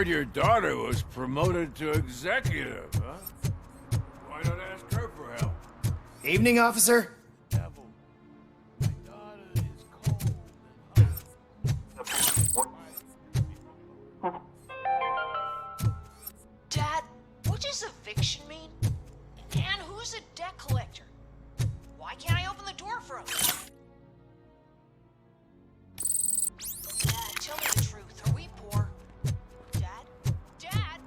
heard your daughter was promoted to executive, huh? Why not ask her for help? Evening, officer. Devil, my daughter is cold and Dad, what does eviction mean? And who's a debt collector? Why can't I open the door for him? Dad, tell me the truth. Are we poor? Dad? Dad?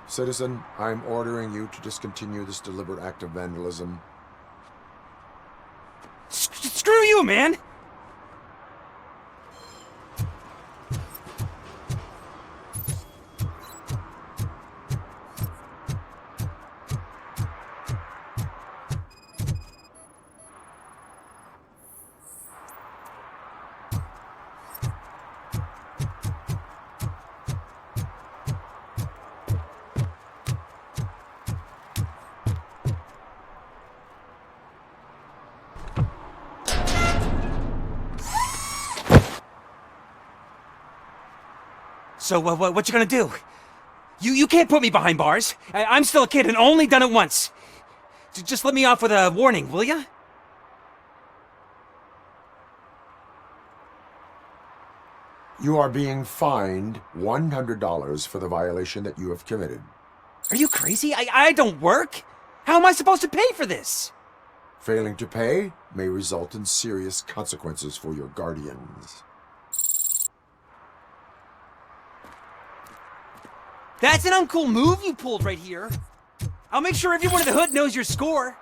Citizen, I'm ordering you to discontinue this deliberate act of vandalism. Screw you, man! So, what you gonna do? You can't put me behind bars. I'm still a kid and only done it once. Just let me off with a warning, will ya? You are being fined $100 for the violation that you have committed. Are you crazy? I don't work. How am I supposed to pay for this? Failing to pay may result in serious consequences for your guardians. That's an uncool move you pulled right here. I'll make sure everyone in the hood knows your score.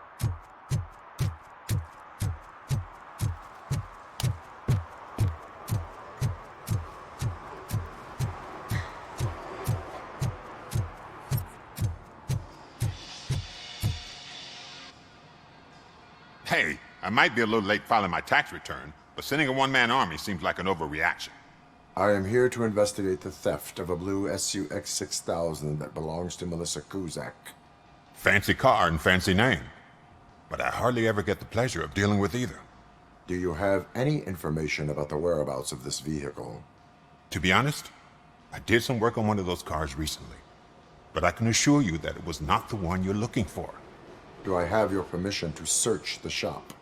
Hey, I might be a little late filing my tax return, but sending a one-man army seems like an overreaction. I am here to investigate the theft of a blue SUX 6000 that belongs to Melissa Kuzak. Fancy car and fancy name. But I hardly ever get the pleasure of dealing with either. Do you have any information about the whereabouts of this vehicle? To be honest, I did some work on one of those cars recently. But I can assure you that it was not the one you're looking for. Do I have your permission to search the shop?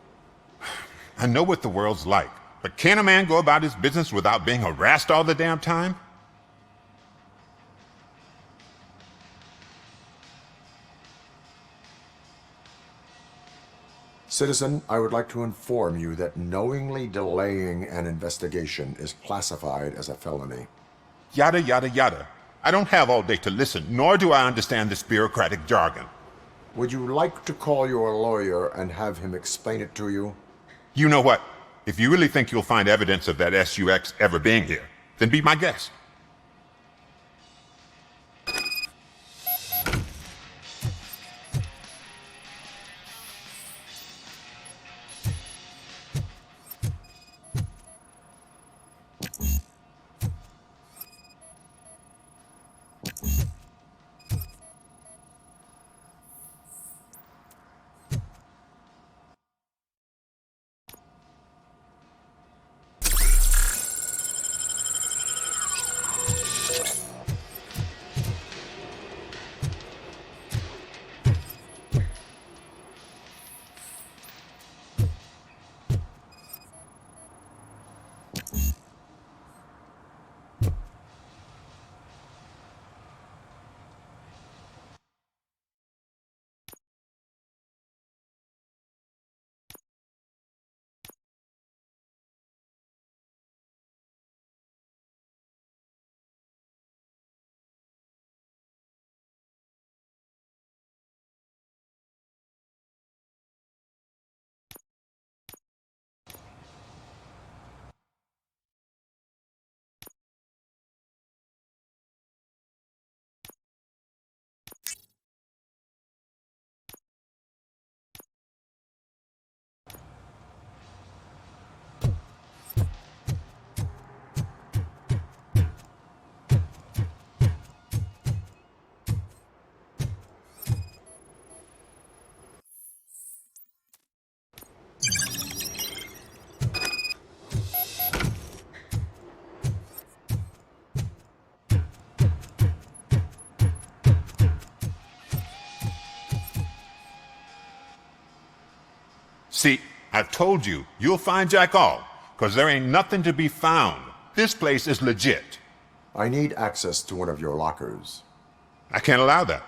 I know what the world's like, but can a man go about his business without being harassed all the damn time? Citizen, I would like to inform you that knowingly delaying an investigation is classified as a felony. Yada, yada, yada. I don't have all day to listen, nor do I understand this bureaucratic jargon. Would you like to call your lawyer and have him explain it to you? You know what? If you really think you'll find evidence of that SUX ever being here, then be my guest. See, I've told you, you'll find Jack all, because there ain't nothing to be found. This place is legit. I need access to one of your lockers. I can't allow that.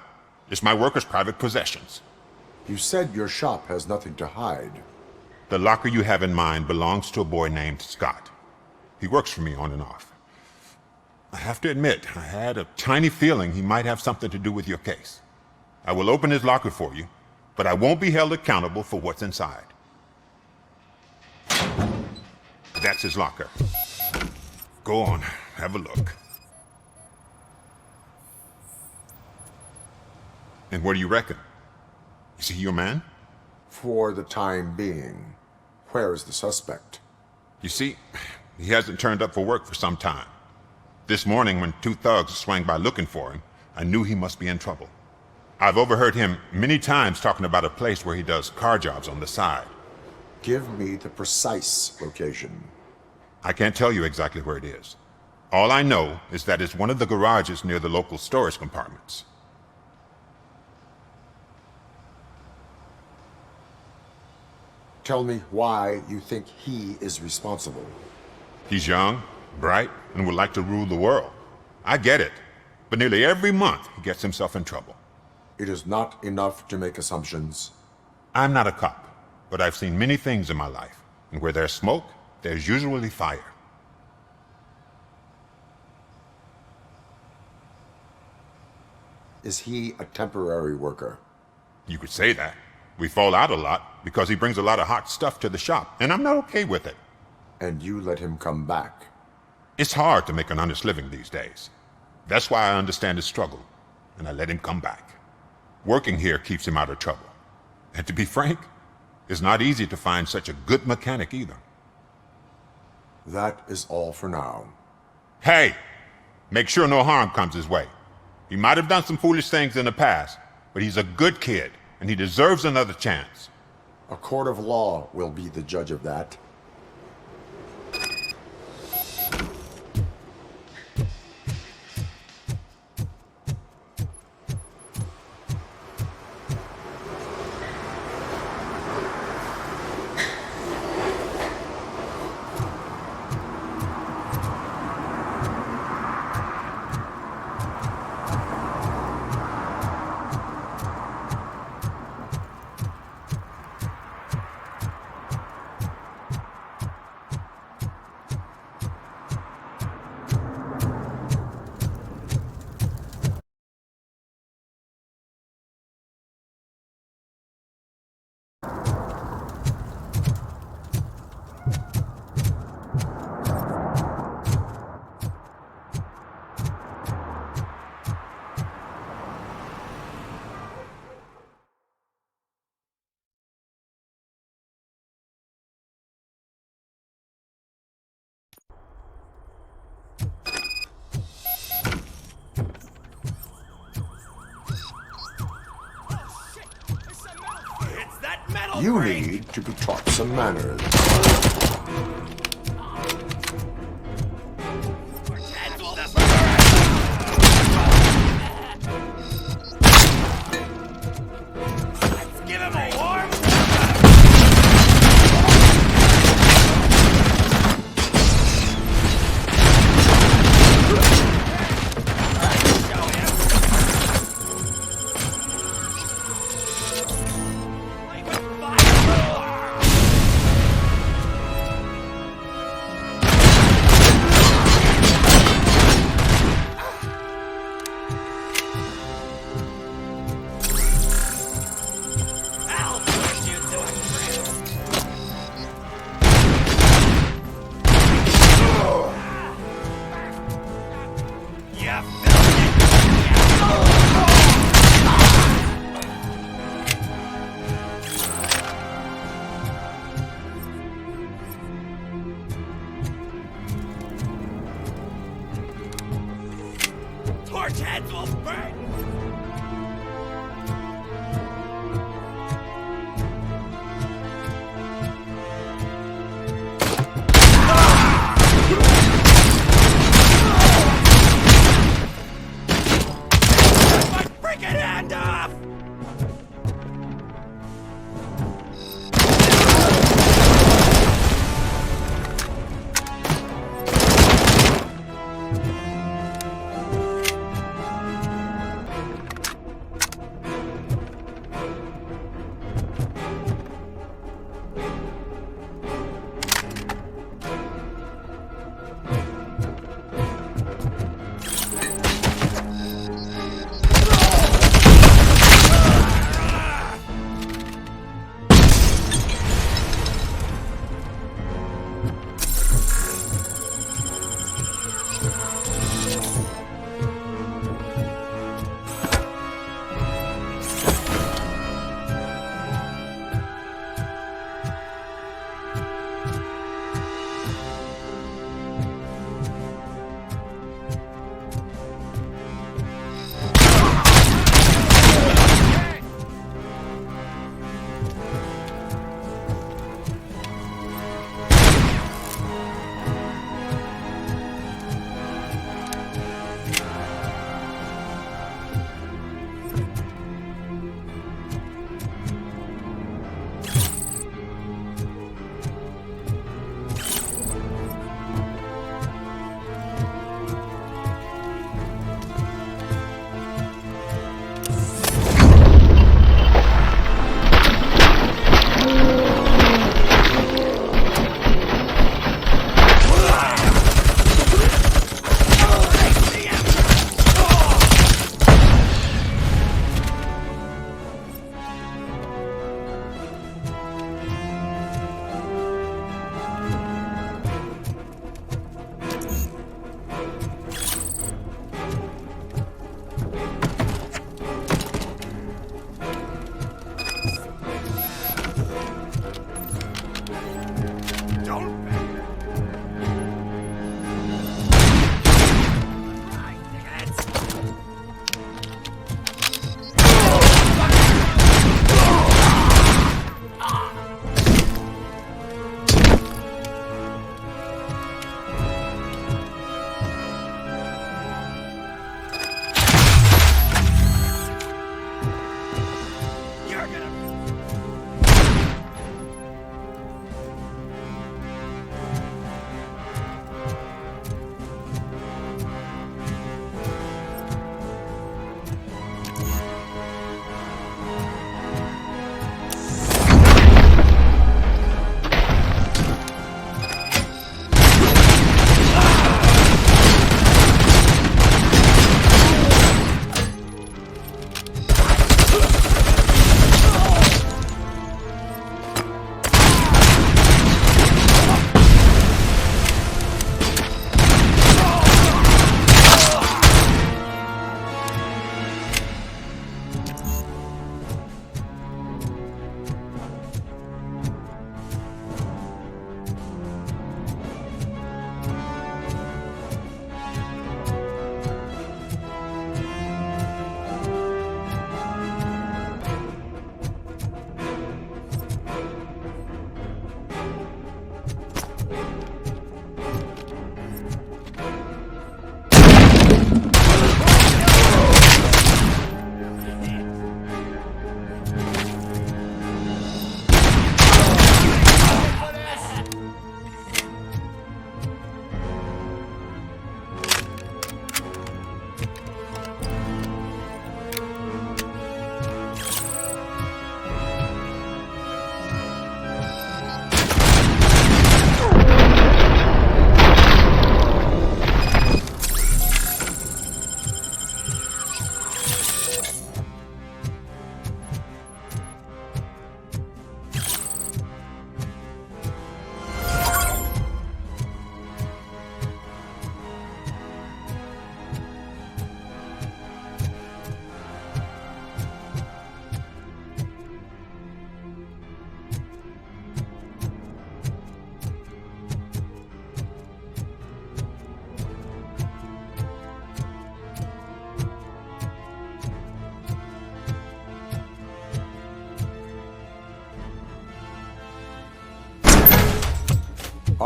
It's my workers' private possessions. You said your shop has nothing to hide. The locker you have in mind belongs to a boy named Scott. He works for me on and off. I have to admit, I had a tiny feeling he might have something to do with your case. I will open his locker for you, but I won't be held accountable for what's inside. That's his locker. Go on, have a look. And what do you reckon? Is he your man? For the time being. Where is the suspect? You see, he hasn't turned up for work for some time. This morning, when two thugs swang by looking for him, I knew he must be in trouble. I've overheard him many times talking about a place where he does car jobs on the side. Give me the precise location. I can't tell you exactly where it is. All I know is that it's one of the garages near the local storage compartments. Tell me why you think he is responsible. He's young, bright, and would like to rule the world. I get it, but nearly every month he gets himself in trouble. It is not enough to make assumptions. I'm not a cop, but I've seen many things in my life, and where there's smoke, there's usually fire. Is he a temporary worker? You could say that. We fall out a lot because he brings a lot of hot stuff to the shop, and I'm not okay with it. And you let him come back? It's hard to make an honest living these days. That's why I understand his struggle, and I let him come back. Working here keeps him out of trouble. And to be frank, it's not easy to find such a good mechanic either. That is all for now. Hey, make sure no harm comes his way. He might have done some foolish things in the past, but he's a good kid, and he deserves another chance. A court of law will be the judge of that. You need to be taught some manners.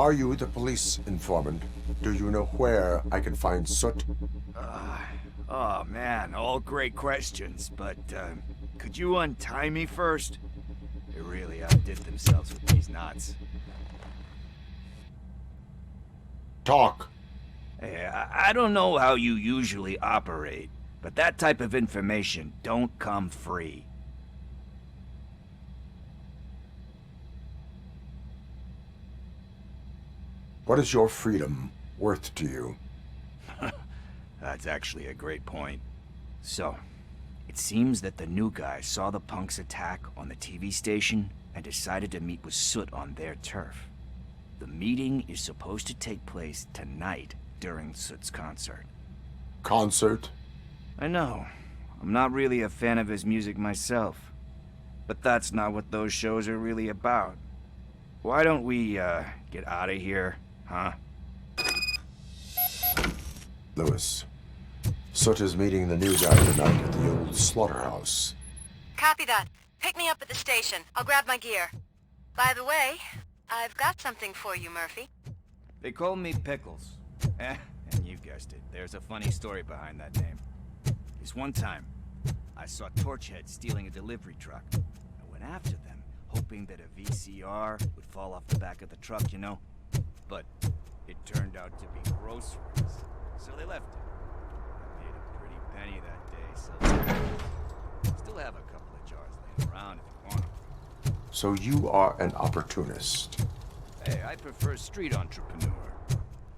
Are you the police informant? Do you know where I can find Soot? Oh man, all great questions, but could you untie me first? They really outdid themselves with these knots. Talk. Hey, I don't know how you usually operate, but that type of information don't come free. What is your freedom worth to you? That's actually a great point. So, it seems that the new guy saw the punks attack on the TV station and decided to meet with Soot on their turf. The meeting is supposed to take place tonight during Soot's concert. Concert? I know. I'm not really a fan of his music myself. But that's not what those shows are really about. Why don't we, get out of here, huh? Lewis. Soot is meeting the new guy tonight at the old slaughterhouse. Copy that. Pick me up at the station. I'll grab my gear. By the way, I've got something for you, Murphy. They call me Pickles. And you guessed it. There's a funny story behind that name. This one time, I saw Torchhead stealing a delivery truck. I went after them, hoping that a VCR would fall off the back of the truck, you know? But it turned out to be groceries, so they left it. I made a pretty penny that day, so still have a couple of jars laying around if you want them. So you are an opportunist. Hey, I prefer street entrepreneur.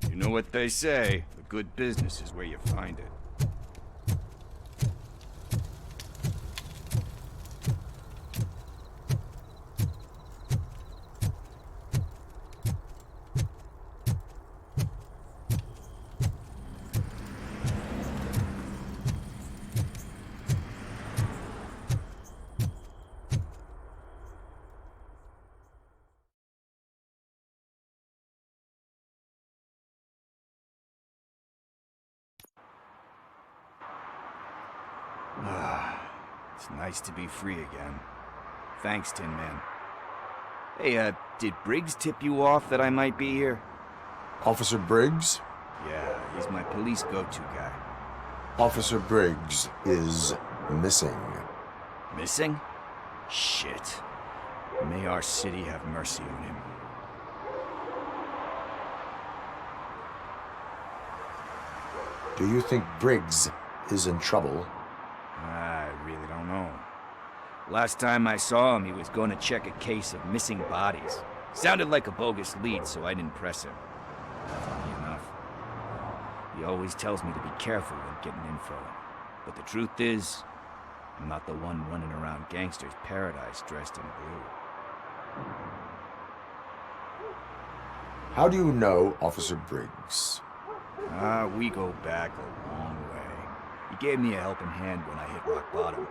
You know what they say, a good business is where you find it. It's nice to be free again. Thanks, Tin Man. Hey, did Briggs tip you off that I might be here? Officer Briggs? Yeah, he's my police go-to guy. Officer Briggs is missing. Missing? Shit. May our city have mercy on him. Do you think Briggs is in trouble? I really don't know. Last time I saw him, he was going to check a case of missing bodies. Sounded like a bogus lead, so I didn't press him. Funny enough. He always tells me to be careful when getting info. But the truth is, I'm not the one running around gangsters' paradise dressed in blue. How do you know Officer Briggs? We go back a long way. He gave me a helping hand when I hit rock bottom.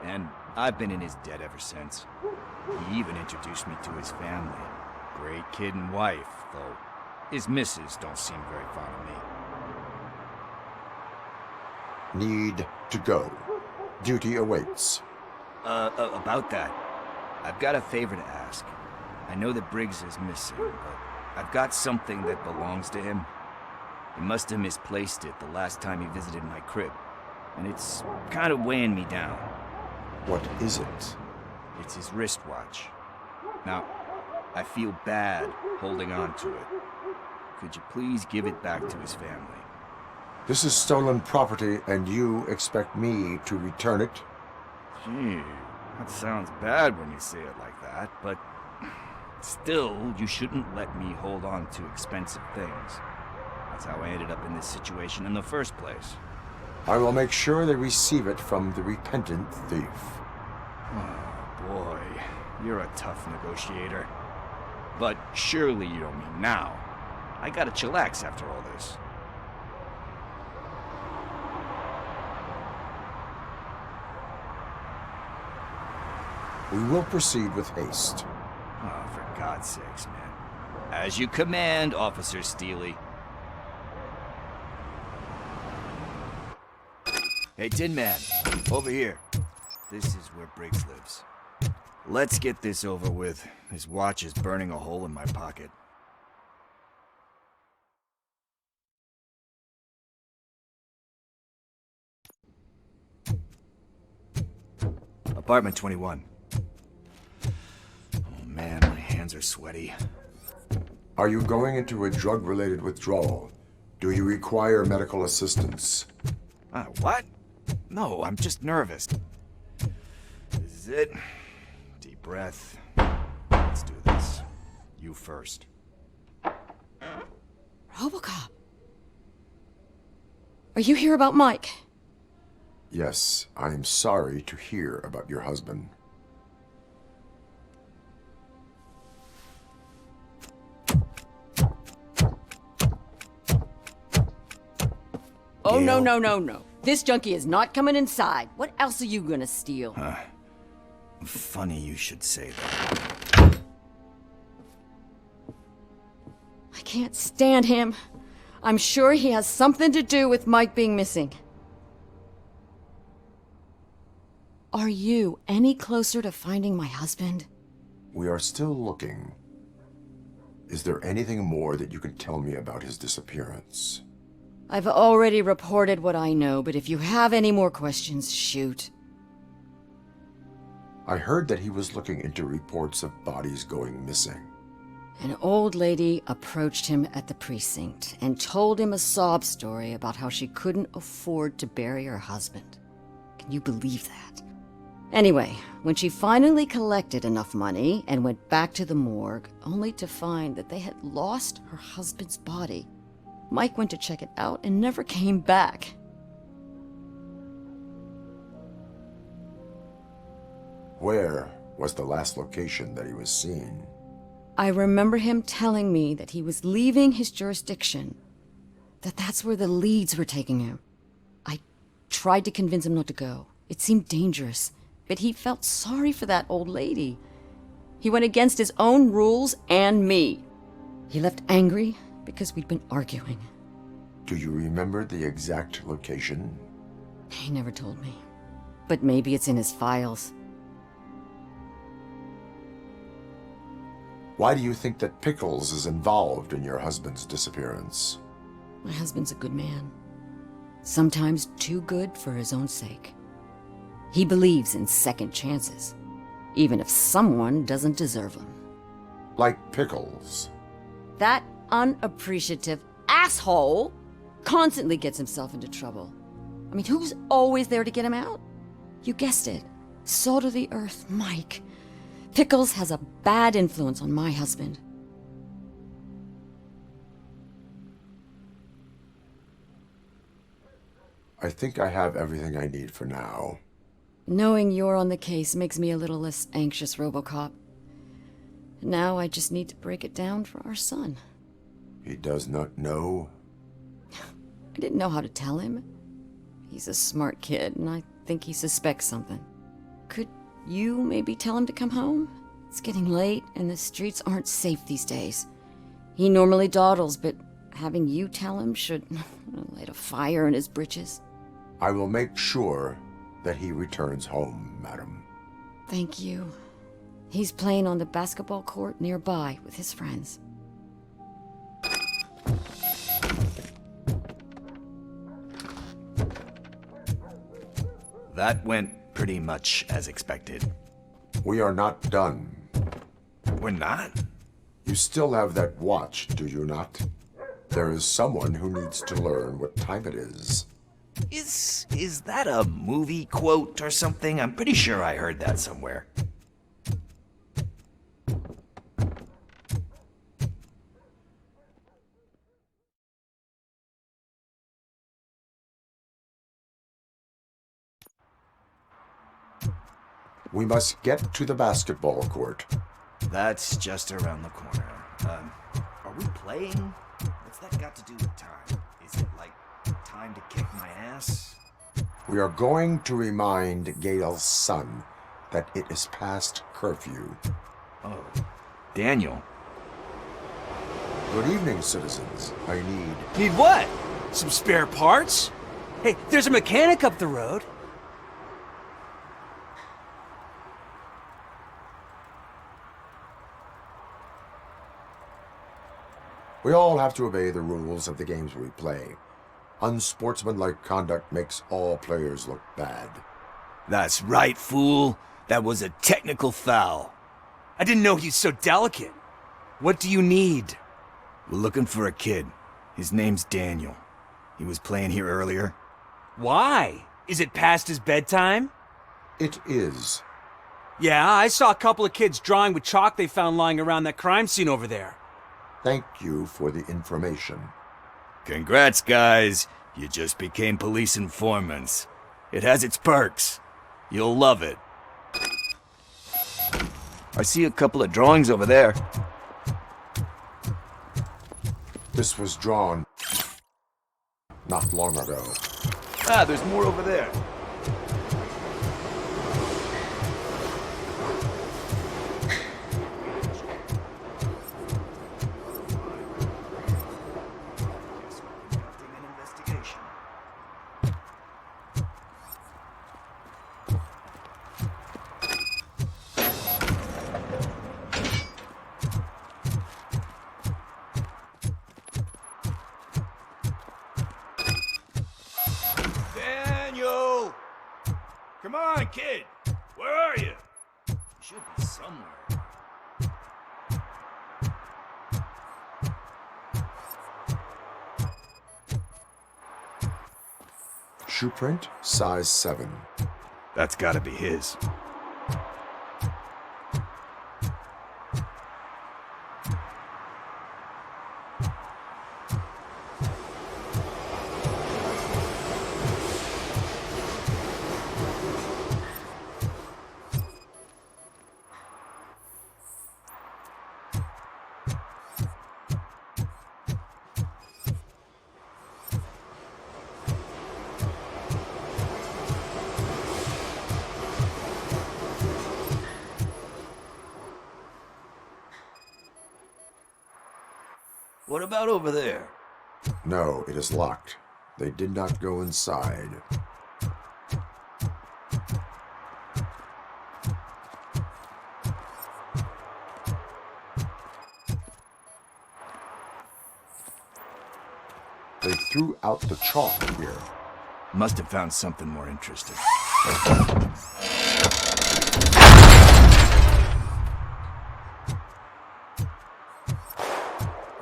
And I've been in his debt ever since. He even introduced me to his family. Great kid and wife, though his missus don't seem very fond of me. Need to go. Duty awaits. About that, I've got a favor to ask. I know that Briggs is missing, but I've got something that belongs to him. He must have misplaced it the last time he visited my crib, and it's kind of weighing me down. What is it? It's his wristwatch. Now, I feel bad holding on to it. Could you please give it back to his family? This is stolen property, and you expect me to return it? Gee, that sounds bad when you say it like that, but still, you shouldn't let me hold on to expensive things. That's how I ended up in this situation in the first place. I will make sure they receive it from the repentant thief. Oh, boy. You're a tough negotiator. But surely you don't mean now. I gotta chillax after all this. We will proceed with haste. Oh, for God's sakes, man. As you command, Officer Steely. Hey, Tin Man, over here. This is where Briggs lives. Let's get this over with. His watch is burning a hole in my pocket. Apartment 21. Oh man, my hands are sweaty. Are you going into a drug-related withdrawal? Do you require medical assistance? What? No, I'm just nervous. This is it. Deep breath. Let's do this. You first. Robocop. Are you here about Mike? Yes, I am sorry to hear about your husband. Oh, no. This junkie is not coming inside. What else are you gonna steal? Funny you should say that. I can't stand him. I'm sure he has something to do with Mike being missing. Are you any closer to finding my husband? We are still looking. Is there anything more that you can tell me about his disappearance? I've already reported what I know, but if you have any more questions, shoot. I heard that he was looking into reports of bodies going missing. An old lady approached him at the precinct and told him a sob story about how she couldn't afford to bury her husband. Can you believe that? Anyway, when she finally collected enough money and went back to the morgue, only to find that they had lost her husband's body, Mike went to check it out and never came back. Where was the last location that he was seen? I remember him telling me that he was leaving his jurisdiction, that's where the leads were taking him. I tried to convince him not to go. It seemed dangerous, but he felt sorry for that old lady. He went against his own rules and me. He left angry because we'd been arguing. Do you remember the exact location? He never told me, but maybe it's in his files. Why do you think that Pickles is involved in your husband's disappearance? My husband's a good man. Sometimes too good for his own sake. He believes in second chances, even if someone doesn't deserve them. Like Pickles. That unappreciative asshole constantly gets himself into trouble. I mean, who's always there to get him out? You guessed it. Salt of the earth, Mike. Pickles has a bad influence on my husband. I think I have everything I need for now. Knowing you're on the case makes me a little less anxious, Robocop. Now I just need to break it down for our son. He does not know? I didn't know how to tell him. He's a smart kid, and I think he suspects something. Could you maybe tell him to come home? It's getting late, and the streets aren't safe these days. He normally dawdles, but having you tell him should light a fire in his britches. I will make sure that he returns home, madam. Thank you. He's playing on the basketball court nearby with his friends. That went pretty much as expected. We are not done. We're not? You still have that watch, do you not? There is someone who needs to learn what time it is. Is that a movie quote or something? I'm pretty sure I heard that somewhere. We must get to the basketball court. That's just around the corner. Are we playing? What's that got to do with time? Is it like time to kick my ass? We are going to remind Gail's son that it is past curfew. Oh, Daniel. Good evening, citizens. I Need what? Some spare parts? Hey, there's a mechanic up the road. We all have to obey the rules of the games we play. Unsportsmanlike conduct makes all players look bad. That's right, fool. That was a technical foul. I didn't know he's so delicate. What do you need? We're looking for a kid. His name's Daniel. He was playing here earlier. Why? Is it past his bedtime? It is. Yeah, I saw a couple of kids drawing with chalk they found lying around that crime scene over there. Thank you for the information. Congrats, guys. You just became police informants. It has its perks. You'll love it. I see a couple of drawings over there. This was drawn not long ago. Ah, there's more over there. Daniel! Come on, kid! Where are you? You should be somewhere. Shoe print, size 7. That's gotta be his. What about over there? No, it is locked. They did not go inside. They threw out the chalk here. Must have found something more interesting.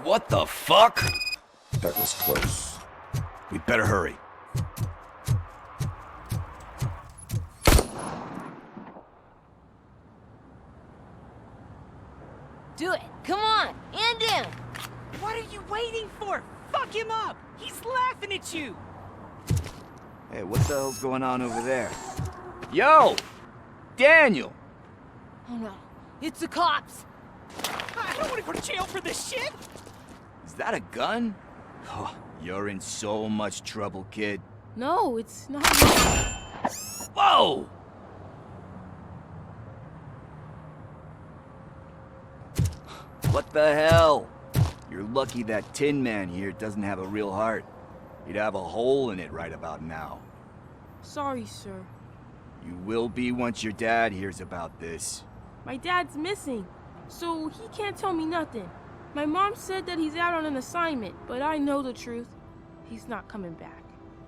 What the fuck? That was close. We better hurry. Do it. Come on. And down. What are you waiting for? Fuck him up! He's laughing at you! Hey, what the hell's going on over there? Yo! Daniel! Oh no. It's the cops. I don't want to go to jail for this shit! Is that a gun? Oh, you're in so much trouble, kid. No, it's not. Whoa! What the hell? You're lucky that Tin Man here doesn't have a real heart. He'd have a hole in it right about now. Sorry, sir. You will be once your dad hears about this. My dad's missing, so he can't tell me nothing. My mom said that he's out on an assignment, but I know the truth. He's not coming back.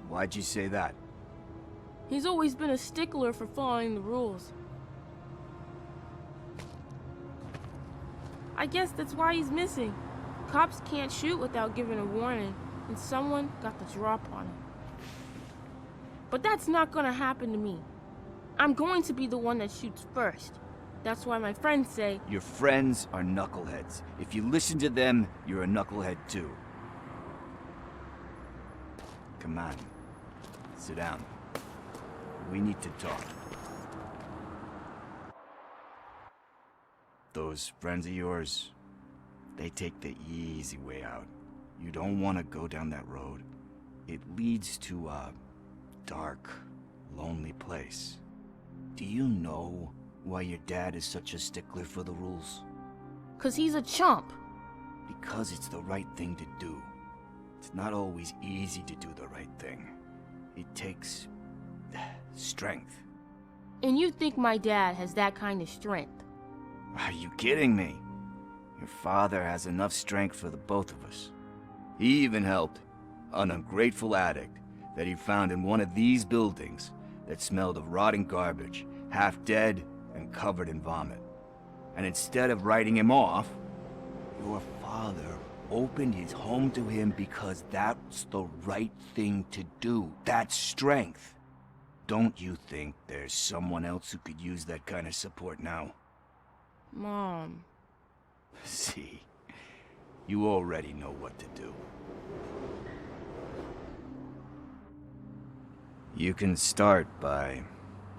Why'd you say that? He's always been a stickler for following the rules. I guess that's why he's missing. Cops can't shoot without giving a warning, and someone got the drop on him. But that's not gonna happen to me. I'm going to be the one that shoots first. That's why my friends say... Your friends are knuckleheads. If you listen to them, you're a knucklehead too. Come on. Sit down. We need to talk. Those friends of yours, they take the easy way out. You don't want to go down that road. It leads to a dark, lonely place. Do you know why your dad is such a stickler for the rules? 'Cause he's a chump. Because it's the right thing to do. It's not always easy to do the right thing. It takes strength. And you think my dad has that kind of strength? Are you kidding me? Your father has enough strength for the both of us. He even helped an ungrateful addict that he found in one of these buildings that smelled of rotting garbage, half dead and covered in vomit. And instead of writing him off, your father opened his home to him because that's the right thing to do. That's strength. Don't you think there's someone else who could use that kind of support now? Mom. See, you already know what to do. You can start by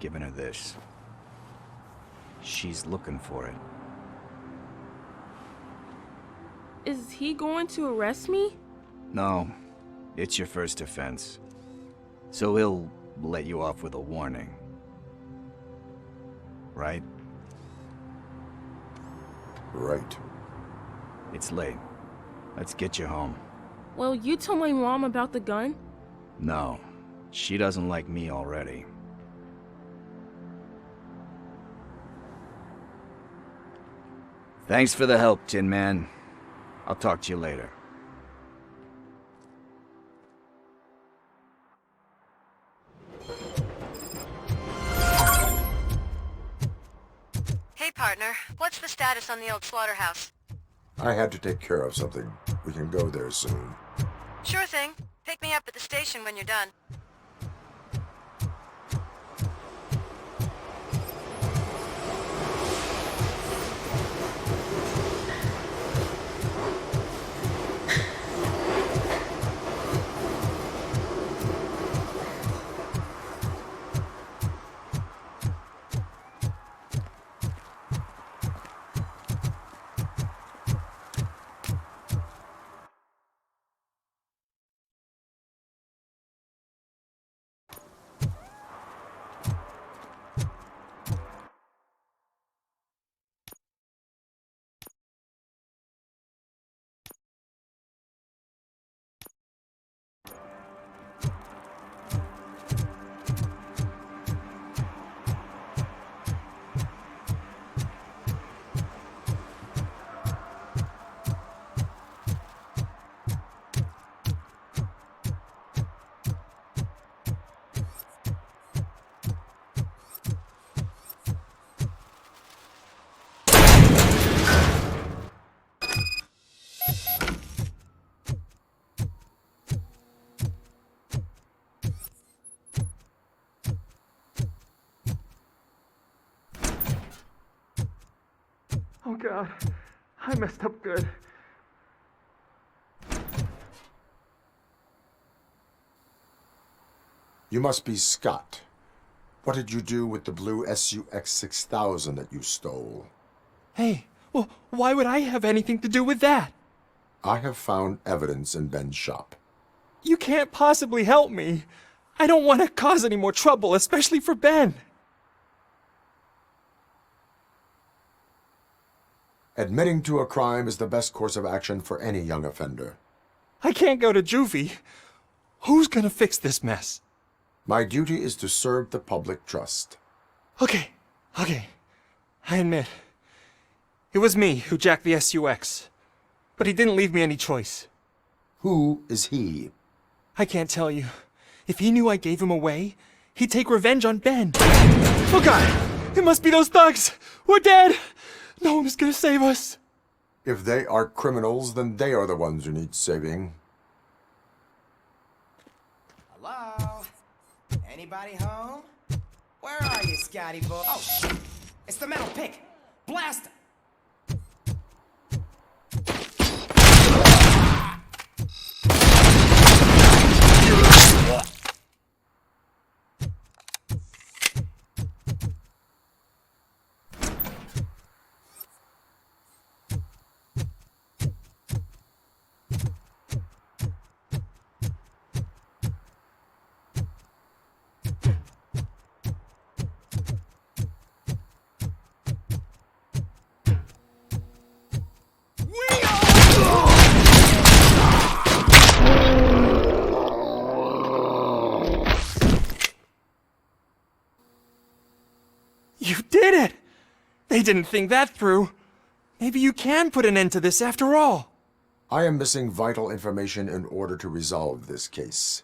giving her this. She's looking for it. Is he going to arrest me? No, it's your first offense. So he'll let you off with a warning. Right? Right. It's late. Let's get you home. Well, you told my mom about the gun? No, she doesn't like me already. Thanks for the help, Tin Man. I'll talk to you later. Hey, partner. What's the status on the old slaughterhouse? I had to take care of something. We can go there soon. Sure thing. Pick me up at the station when you're done. Oh God, I messed up good. You must be Scott. What did you do with the blue SUX 6000 that you stole? Hey, well, why would I have anything to do with that? I have found evidence in Ben's shop. You can't possibly help me. I don't want to cause any more trouble, especially for Ben. Admitting to a crime is the best course of action for any young offender. I can't go to juvie. Who's gonna fix this mess? My duty is to serve the public trust. Okay. I admit. It was me who jacked the SUX. But he didn't leave me any choice. Who is he? I can't tell you. If he knew I gave him away, he'd take revenge on Ben. Oh God! It must be those thugs! We're dead! No one is gonna save us. If they are criminals, then they are the ones who need saving. Hello? Anybody home? Where are you, Scotty boy? Oh, shit! It's the metal pick! Blast it! You did it! They didn't think that through. Maybe you can put an end to this after all. I am missing vital information in order to resolve this case.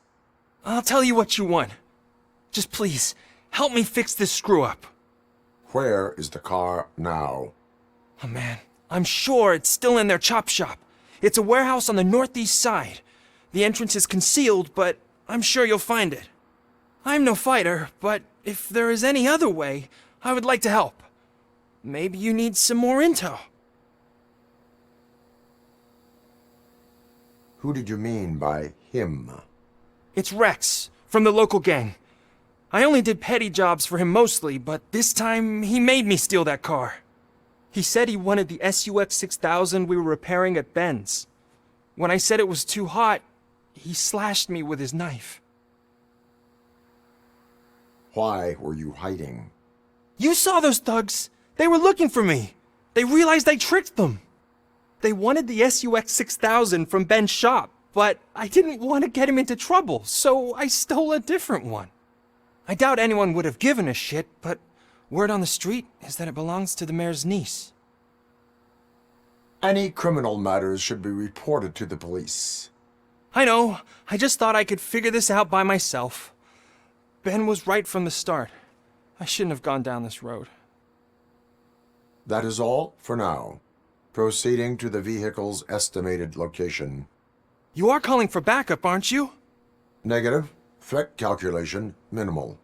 I'll tell you what you want. Just please, help me fix this screw-up. Where is the car now? Oh man, I'm sure it's still in their chop shop. It's a warehouse on the northeast side. The entrance is concealed, but I'm sure you'll find it. I'm no fighter, but if there is any other way, I would like to help. Maybe you need some more intel. Who did you mean by him? It's Rex, from the local gang. I only did petty jobs for him mostly, but this time he made me steal that car. He said he wanted the SUX 6000 we were repairing at Ben's. When I said it was too hot, he slashed me with his knife. Why were you hiding? You saw those thugs! They were looking for me! They realized I tricked them! They wanted the SUX 6000 from Ben's shop, but I didn't want to get him into trouble, so I stole a different one. I doubt anyone would have given a shit, but word on the street is that it belongs to the mayor's niece. Any criminal matters should be reported to the police. I know. I just thought I could figure this out by myself. Ben was right from the start. I shouldn't have gone down this road. That is all for now. Proceeding to the vehicle's estimated location. You are calling for backup, aren't you? Negative. Threat calculation minimal.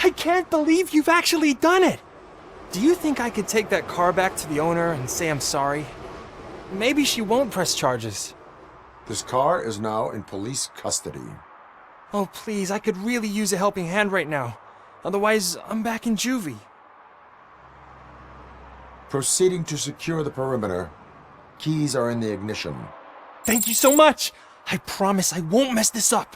I can't believe you've actually done it! Do you think I could take that car back to the owner and say I'm sorry? Maybe she won't press charges. This car is now in police custody. Oh, please, I could really use a helping hand right now. Otherwise, I'm back in juvie. Proceeding to secure the perimeter. Keys are in the ignition. Thank you so much! I promise I won't mess this up.